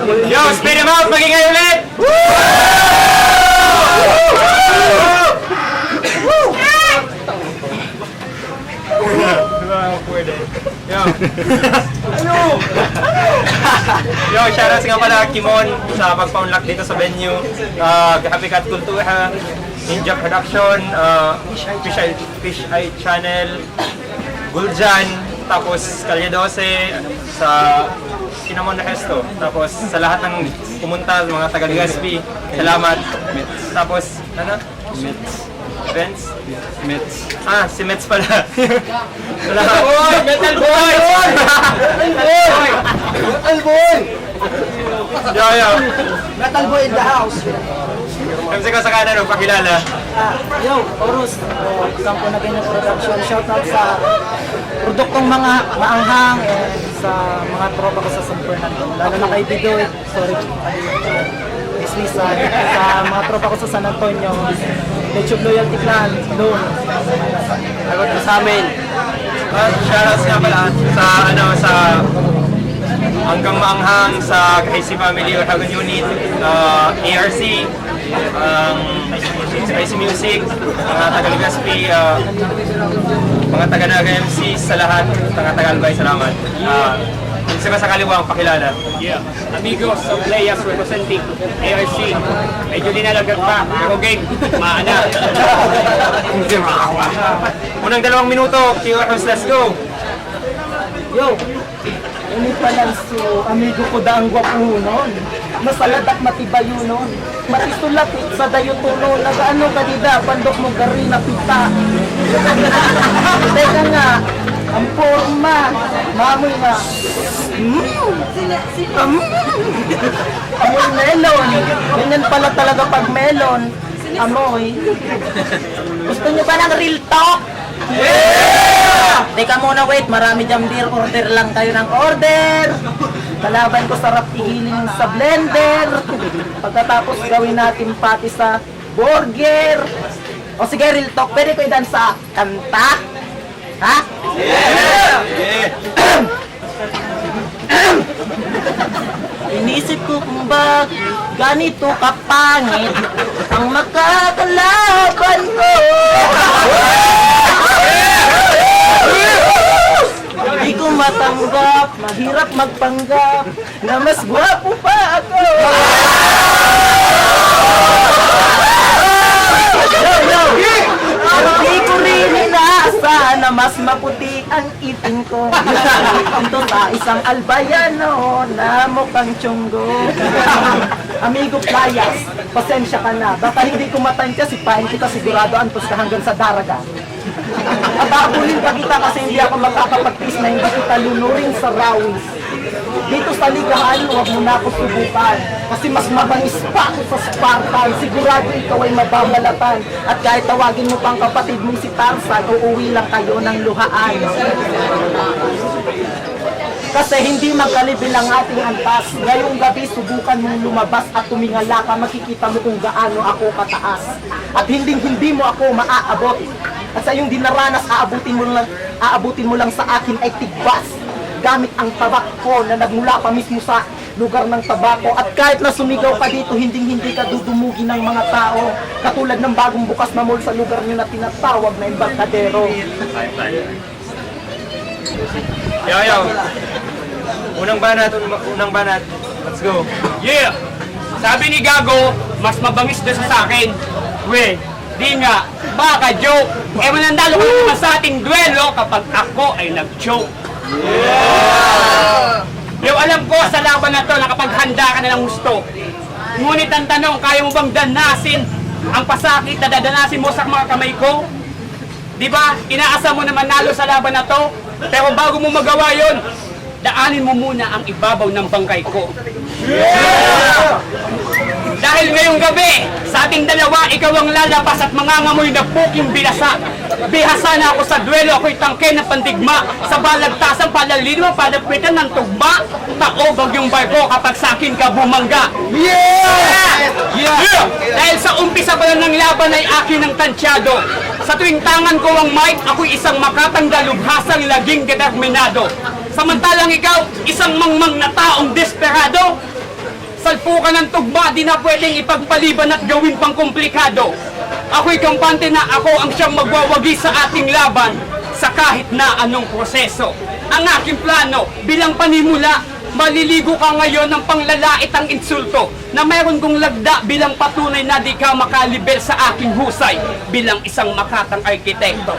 Yo, speed him out! Magingay ulit! Pwede. Yo! Yo, shoutouts nga pala Kimon sa pagpa-unlock dito sa venue. Habikat Kultura, Ninja Production, Fish Eye Channel, Guljan, tapos Kalye 12, sa Cinnamon Resto, tapos sa lahat ng pumunta, mga taga-Legazpi, salamat. Tapos, ano? Friends? Mets. Si Mets pala. Boy! Metal Boy! Metal Boy! Yo! Metal Boy in the house! Kamsi ko sa kanan, pakilala. Yo, Horus, Campo na Ganyan Production. Shoutout sa produktong mga maanghang sa mga tropa ko sa San Fernando. Lalo na kay Bidoy, sorry. Sa mga tropa ko sa San Antonio. YouTube Loyalty Clan, doon. Agad mo sa amin. Shoutouts nga pala sa hanggang maanghang sa Kaisi Family or Hagon Unit, ARC, Spicy Music, mga taga-Legazpi, mga taga-Naga MC, sa lahat, taga-Albay, salamat. Isa sa kaliwang pakilala. Yeah. Amigos of Players representing ARC. Medyo dinalagat pa, pero game, maana. Unang 2 minuto, Q-House, let's go! Yo, ini pala so amigo ko daang gwapo nun. Masalad at matibayo nun. Matitulapit sa dayo tuno. Nagaano ka dida, bandok mo gari na pita. Teka nga, ang forma. Mamoy nga. Amoy melon. Ganyan pala talaga pag melon. Amoy. Gusto niyo ba ng real talk? Yeah! Teka muna, wait. Marami dyan beer. Order lang kayo ng order. Kalaban ko sarap ihiling sa blender. Pagkatapos gawin natin pati sa burger. O sige, real talk. Pwede ko idan sa kanta? Ha? Yeah! Inisip ko kung bakit ganito kapangit ang makakalaban ko. Hindi ko matanggap, mahirap magpanggap na mas gwapo pa ako. Hindi ko rin inaasa na mas maputi ang ipin ko. Ito sa isang albayano na mukhang tiyonggo. Amigo Playas, pasensya ka na. Baka hindi ko matansya, sipahin kita sigurado antos ka hanggang sa daraga. At abulin pa kita kasi hindi ako makakapagtis na hindi kita lunurin sa rawis. Dito sa ligahan, huwag mo na ako subukan. Kasi mas mabangis pa ako sa Spartan. Sigurado ikaw ay mababalatan. At kahit tawagin mo pang kapatid mong si Tarzan, uuwi lang kayo ng luhaan. Kasi hindi magkalibil ang ating antas. Ngayong gabi, subukan mong lumabas at tumingala ka. Makikita mo kung gaano ako kataas. At hindi mo ako maaabot. At sa iyong dinaranas, aabutin mo lang sa akin ay tigbas. Gamit ang tabak ko na nagmula pa mismo sa lugar ng tabako. At kahit na sumigaw ka dito, hindi ka dudumugi ng mga tao. Katulad ng bagong bukas na mall sa lugar nyo na tinatawag na Embarcadero. Yo! Unang banat. Let's go. Yeah! Sabi ni Gago, mas mabangis doon sa akin. We, di nga, baka joke. Manandalo ka naman sa ating duelo kapag ako ay nag-choke. Yeah! Yung alam ko sa laban na to, nakapaghanda ka na ng gusto. Ngunit ang tanong, kaya mo bang danasin ang pasakit na dadanasin mo sa mga kamay ko? Diba, inaasa mo na manalo sa laban na to, pero bago mo magawa yon, daanin mo muna ang ibabaw ng bangkay ko. Yeah! Dahil ngayong gabi, sa ating dalawa, ikaw ang lalapas at mangangamoy na puking binasa. Bihasa na ako sa duelo, ako'y tangke ng pandigma. Sa balagtasan, palalino, palagpitan ng tugma. Taobag yung barko kapag sa akin ka bumangga. Yeah! Yeah! Dahil sa umpisa pa lang ng laban ay akin ang tansyado. Sa tuwing tangan ko ang mic, ako'y isang makatanggal, lubhasang laging determinado. Samantalang ikaw, isang mangmang na taong desperado. Salpukan ng tugma, di na pwedeng ipagpaliban at gawin pang komplikado. Ako'y kampante na ako ang siyang magwawagi sa ating laban sa kahit na anong proseso. Ang aking plano bilang panimula, maliligo ka ngayon ng panglalait ang insulto na mayroon kong lagda bilang patunay na di ka makalibel sa aking husay bilang isang makatang arkitekto.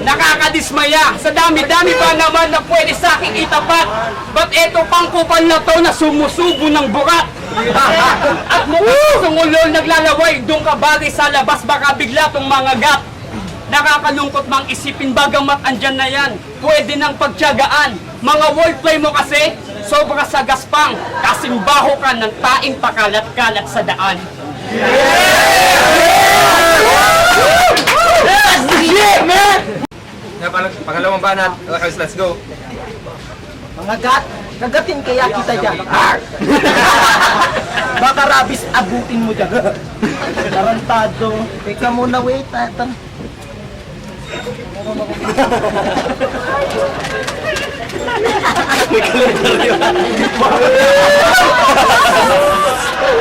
Nakakadismaya sa dami-dami pa naman na pwede sa aking itapat. Ba't eto pang kupal na to na sumusubo ng burat? At mukhang sungulol naglalaway, doon ka bagay sa labas baka bigla tong mga gat. Nakakalungkot mang isipin bagamat andyan na yan, pwede nang pagtiyagaan. Mga wordplay mo kasi, sobra sa gaspang, kasimbaho ka ng taing pakalat-kalat sa daan. Pangalawang banat. Okay, let's go. Mga kagatin kaya kita dyan. Arr! Baka rabis abutin mo dyan. Tarantado. Teka muna, wait.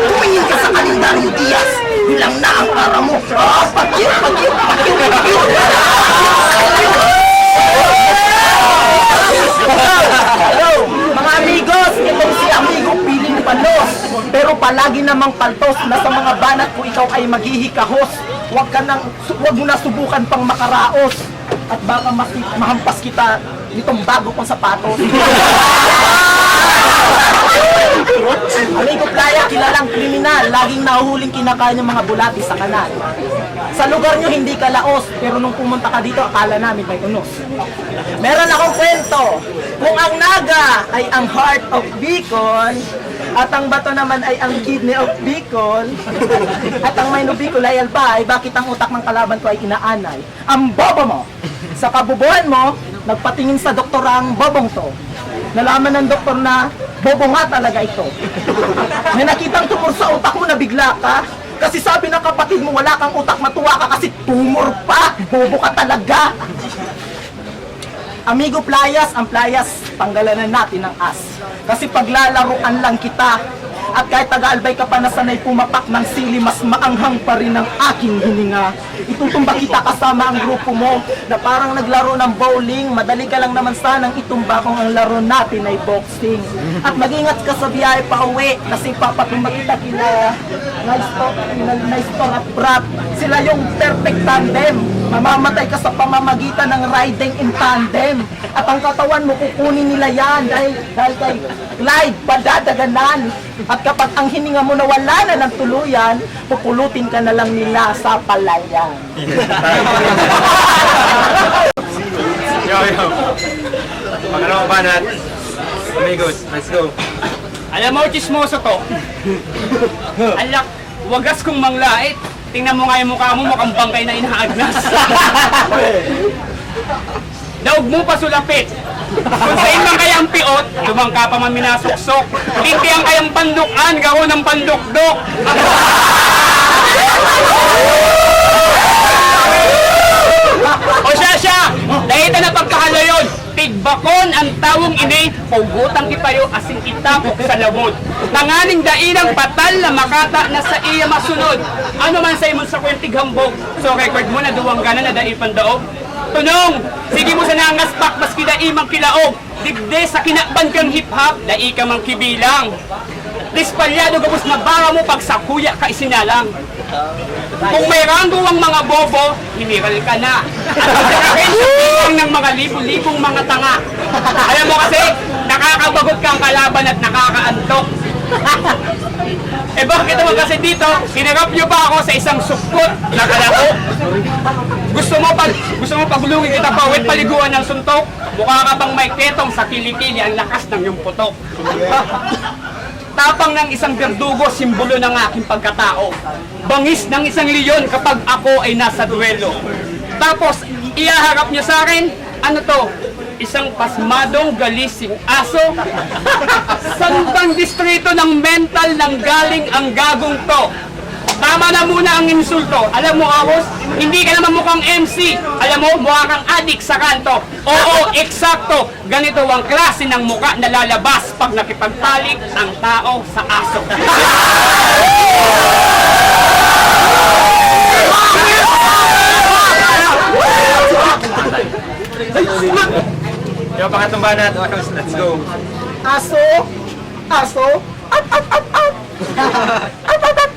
Tumingin ka sa kalendaryo, Diaz. Bilang na ang ara mo. Pagkit! Hello, mga amigos, itong si amigo piling palos. Pero palagi namang paltos na sa mga banat ko ikaw ay maghihikahos. Huwag mo na subukan pang makaraos. At baka mahampas kita nitong bago kong sapatos. Amigo Playa, kilalang kriminal, laging nahuhuling kinakain ng mga bulati sa kanal. Sa lugar nyo hindi ka laos, pero nung pumunta ka dito, akala namin may unos. Meron akong kwento, kung ang naga ay ang heart of Bicol, at ang bato naman ay ang kidney of Bicol, at ang mind of Bicol ay albay, bakit ang utak ng kalaban ko ay inaanay? Ang bobo mo! Sa kabubuhan mo, nagpatingin sa doktor ang bobong to. Nalaman ng doktor na bobo nga talaga ito. May nakitang tumor sa utak mo na bigla ka. Kasi sabi ng kapatid mo wala kang utak, matuwa ka kasi tumor pa. Bobo ka talaga. Amigo Playas, ang Playas, tanggalan na natin ang as. Kasi paglalaroan lang kita. At kahit taga-albay ka pa na sanay pumapak ng sili, mas maanghang pa rin ang aking hininga. Itutumba kita kasama ang grupo mo na parang naglaro ng bowling. Madali ka lang naman sanang itumba kung ang laro natin ay boxing. At mag-ingat ka sa biyahe pa uwi kasi papatumba kita kila Naistor at Brat. Sila yung perfect tandem. Mamamatay ka sa pamamagitan ng riding in tandem. At ang katawan mo kukunin nila yan dahil kay Clyde padadaganan. At kapag ang hininga mo nawala na ng tuluyan, pupulutin ka na lang nila sa palayan. Yo. Pangalawang banat. Amigos, let's go. Alam mo, chismoso to. Alak, wagas kong manglait. Tingnan mo nga yung mukha mo, mukhang bangkay na inaagnas. Daog mo pa sulapit. Kung sa imang kayang piot, lumang ka pa maminasuksok. Hindi ang kayang pandukan, gawon ng pandukdok. O siya, dahil na pagkakalayon, tigbakon ang tawong ini, pugutang kipayo asing itapok sa lamod. Nanganing dainang patal na makata na sa iya masunod. Ano man sa imong sa kwentig hambog, so record mo na duwang gana na daing pandaog. Tunong, sige mo sa nangaspak, mas kidaimang kilaog. Digde sa kinakban kang hip-hop, dai ka mang kibilang. Dispalyado gabos na bara mo pag sa kuya ka isinalang. Kung may ranggo ang mga bobo, hiniral ka na. At pagkakain sa bilang ng mga libo-libong mga tanga. Alam mo kasi, nakakabagot kang kalaban at nakakaantok. Eh bakit naman kasi dito, hinarap nyo pa ako sa isang sukot na kalako. Gusto mo paglungin kita pawit paliguan ng suntok, mukha ka bang may ketong sa kilikili ang lakas ng iyong putok. Tapang ng isang berdugo, simbolo ng aking pagkatao. Bangis ng isang leon kapag ako ay nasa duelo. Tapos, iyaharap niya sa akin, ano to? Isang pasmadong galising aso? Saan bang distrito ng mental nang galing ang gagong to? Tama na muna ang insulto. Alam mo, Agos, hindi ka naman mukhang MC. Alam mo, mukha kang adik sa kanto. Oo, eksakto. Ganito ang klase ng mukha na lalabas pag nakipagtalik ang tao sa aso. Yo, pangatlong banat. Okay, let's go. Aso, aso, up, up, up, up. Up, up, up.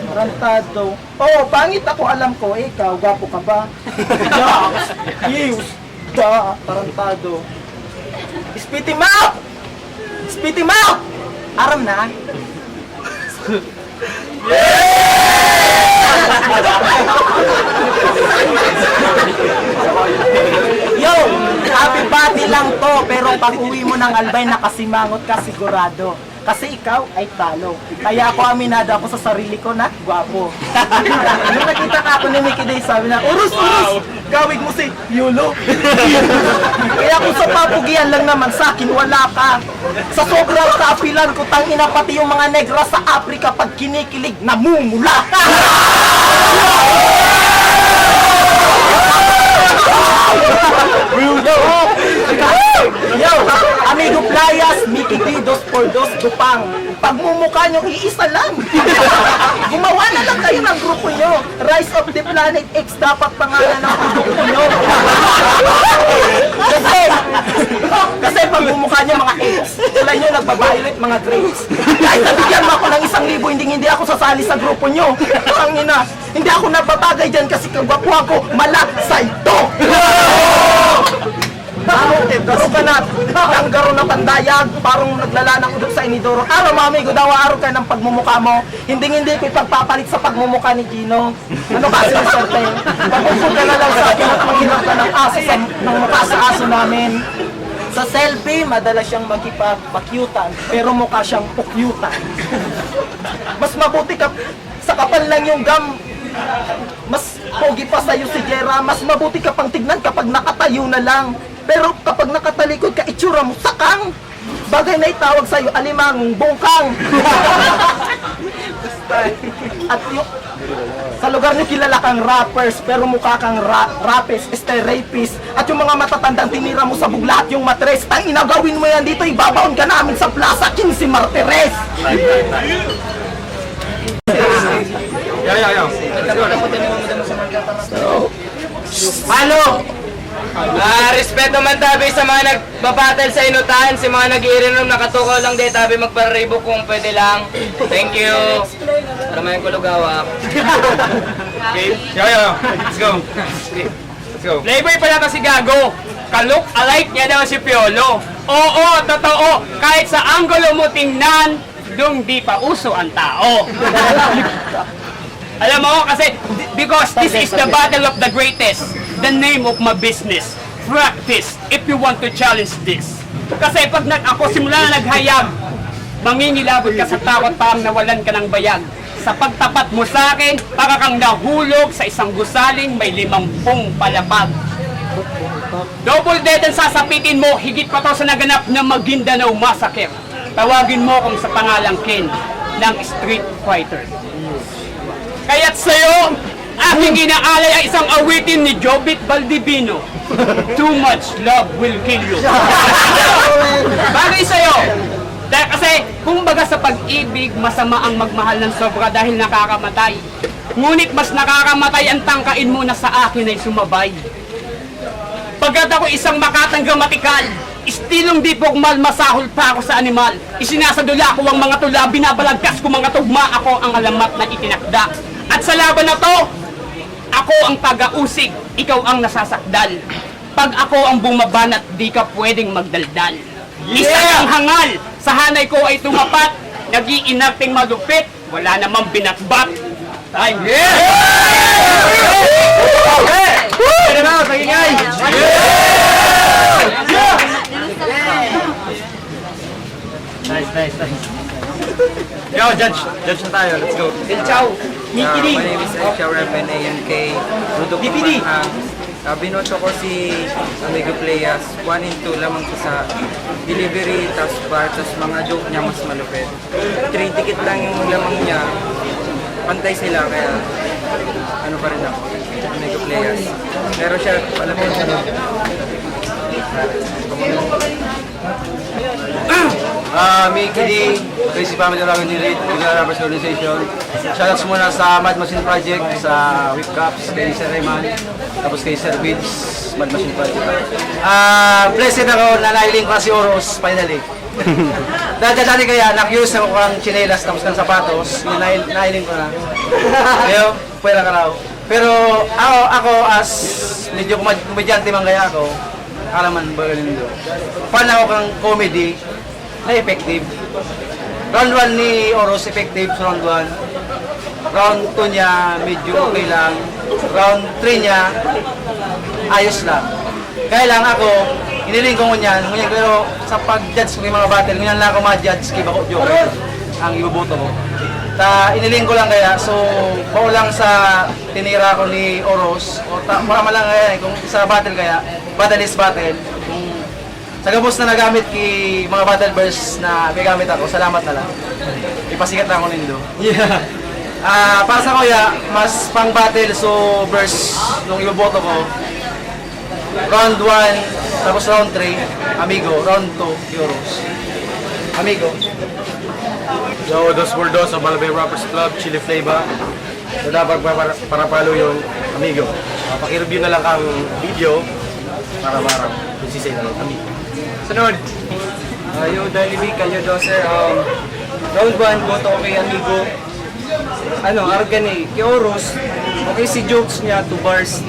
Tarantado. Oh, pangit ako, alam ko. Ikaw, gwapo ka ba? Yes. Tarantado. Spit him out! Spit him out! Aram na. Yo, happy party lang to, pero pag uwi mo ng Albay, nakasimangot ka sigurado. Kasi ikaw ay talo. Kaya ako aminado ako sa sarili ko na gwapo. Nung nakita ka ako ni Mickey Day, sabi na, Urus, Urus! Gawig mo si Yulo. Kaya kung sa papugian lang naman, sa akin wala ka. Sa sobrang kaapilan ko, tangina pati yung mga negra sa Africa pag kinikilig, namumula. Yo, amigo playas, Mickey D, 2x2, Dupang. Pagmumukha nyo, iisa lang. Gumawa na lang kayo ng grupo nyo. Rise of the Planet X dapat pangalan ng grupo nyo. Kasi pagmumukha nyo mga X, wala nyo nagbabiolate mga grades. Kahit nabigyan mo ako ng 1,000, hindi ako sasali sa grupo nyo. Ang ina, hindi ako nababagay dyan kasi kagwapuhan ko, malaksay to. Garo ka na, ang garo na pandayag, parang naglalanang udok sa inidoro. Araw mami, gudawa araw ka ng pagmumukha mo. Hindi ko ipagpapalit sa pagmumukha ni Gino. Ano kasi yung serte? Pagpupul ka na lang sa akin at maghirap ka ng aso ng mukha sa aso namin. Sa selfie, madalas siyang magkipag-pakyutan, pero mukha siyang pukyutan. Mas mabuti ka, sa kapal lang yung gum, mas pogi pa sa'yo si Jera, mas mabuti ka pang tignan kapag nakatayo na lang. Pero kapag nakatalikod ka, itsura mo sakang. Bagay na itawag sa'yo, alimang bungkang. At yung, sa lugar niyo kilala kang rappers, pero mukha kang rapist, rapist. At yung mga matatandang tinira mo sa buglaat yung matres, ang inagawin mo yan dito, ibabaon ka namin sa Plaza 15 Martires. Yo. Halo! Respeto man tabi sa mga nagbabattle sa inutan, si mga nag-iirinom, nakatuko lang din tabi magparibok kung pwede lang. Thank you! Para may kulugawak. Okay. Yo. Let's go. Let's go. Playboy pala kasi gago. Kalook alike niya daw si Piolo. Oo, totoo. Kahit sa anggulo mo tingnan, dung di pa uso ang tao. Alam mo, kasi because this is the battle of the greatest. The name of my business. Practice if you want to challenge this. Kasi pag ako simula na naghayag, mangingilabot ka sa takot parang nawalan ka ng bayag. Sa pagtapat mo sa akin, para kang nahulog sa isang gusaling may 50 palapag. Double dead ang sasapitin mo, higit pa to sa naganap na Maguindanao Massacre. Tawagin mo kung sa pangalang Ken ng Street Fighter. Kaya't sa'yo, aking inaalay ay isang awitin ni Jobit Valdivino. Too much love will kill you. Bagay sa'yo. Dahil kasi, kumbaga sa pag-ibig, masama ang magmahal ng sobra dahil nakakamatay. Ngunit mas nakakamatay ang tangkain mo na sa akin ay sumabay. Pagkat ako isang makatang gramatikal, istilong di pogmal, masahol pa ako sa animal. Isinasadula ko ang mga tula, binabalagkas ko mga tugma, ako ang alamat na itinakda. At sa laban na to, ako ang taga-usig, ikaw ang nasasakdal. Pag ako ang bumabanat, di ka pwedeng magdaldal. Isa ang hangal, sa hanay ko ay tumapat, nag-iinarting malupit, wala namang binatbat. Time. Pwede na, sagingay! Nice. Yo, judge na tayo. Let's go. El Chow, My name is Aisha Reven AMK. Rudok DPD. Binoto ko si Amigo Playas. 1 and 2 lamang ko sa delivery, tas bar, tas mga joke niya mas malupit. 3 ticket lang yung lamang niya. pantay sila, kaya ano pa rin ako, Amigo Playas. Pero siya, alam mo, Mickey D, Crazy Family Dragon Elite, Bigla Rappers Organization. Shoutouts muna sa Mad Machine Project, sa Whip Cups, kay Sir Rayman, tapos kay Sir Vince, Mad Machine Project. Blessed ako na nailing ko na si Oros, finally. Dati kaya, na-curious ako kung chinelas tapos ng sapatos, nailing ko na. Kaya, pwera ka raw. Pero ako as medyo komedyante man kaya ako, kalaman ba ganun doon. Fan ako kang comedy na effective. Round 1 ni Oros, effective sa round 1. Round 2 niya, medyo okay lang. Round 3 niya, ayos lang. Kaya lang ako, iniling ko ngunyan, pero sa pag-judge ko ng mga battle, ngunyan lang ako ma-judge kay Bako Joker, ang ibuboto ko. Iniling ko lang kaya, so paulang sa tinira ko ni Oros, o marama lang kaya, kung sa battle kaya, battle is battle. Kung sa gabos na nagamit kay mga battle verse na may gamit ako, salamat na lang. Ipasikat na ako nindo. Yeah. Para sa kuya, mas pang battle, so verse nung iboboto ko, round 1, tapos round 3, Amigo, round 2, Euros. Amigo. Yo, dos por dos sa Balabay Rappers Club, Chili Flavor. So dapat para palo yung Amigo. Paki-review na lang ang video para marang kung sisay na lang Amigo. Sunod! Yo, Dali B, Kalyo Doser. Round 1, boto ko kay Amigo. Argane, kay Oros. Okay si jokes niya, 2 bars.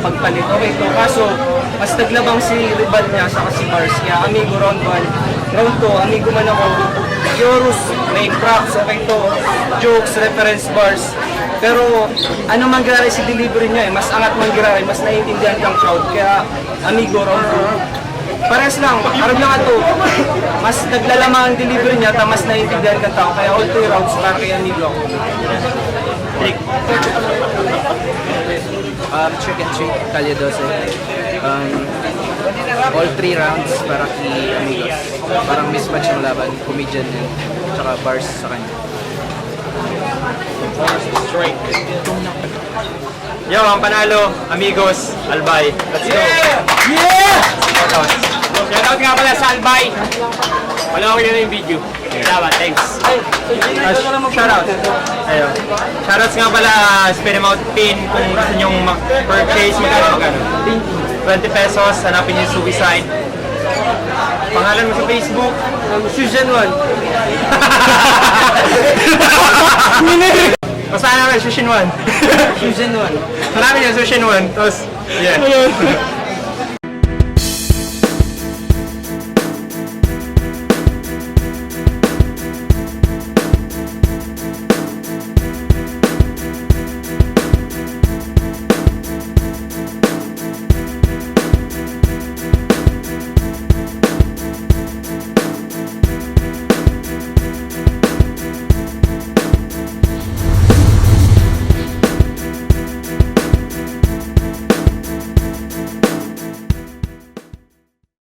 Pagpalit. Okay to. Kaso, mas naglabang si rival niya sa si bars. Kaya Amigo round 1. Round 2, Amigo man ako. Yorus, may props, okay to. Jokes, reference bars. Pero, mangyari si delivery niya mas angat mangyari, mas naiintindihan kang crowd. Kaya, Amigo round 2. Pares lang, harap lang ito. Mas naglalama ang delivery niya, mas naiintindihan kang tao. Kaya all 3 rounds para kay Amigo ako. Trick. Trick and treat, Kalye 12. All 3 rounds para kay Amigos. Parang mismatch yung laban, comedian yan, tsaka bars sa kanya. Straight. Yo, ang panalo, Amigos, Albay. Let's go! Shoutout nga pala sa Albay. Wala ko yun yung video. Salamat, thanks. Shoutout. Ayun. Shoutouts nga pala, Spin Em Out Pin. Kung gusto nyong mag-purchase, magkano? 20 pesos, hanapin yung Suicide. Pangalan mo sa Facebook? Susan 1. Basta namin, Susan 1. Susan 1. Hanapin yung Susan 1. Tapos, yeah.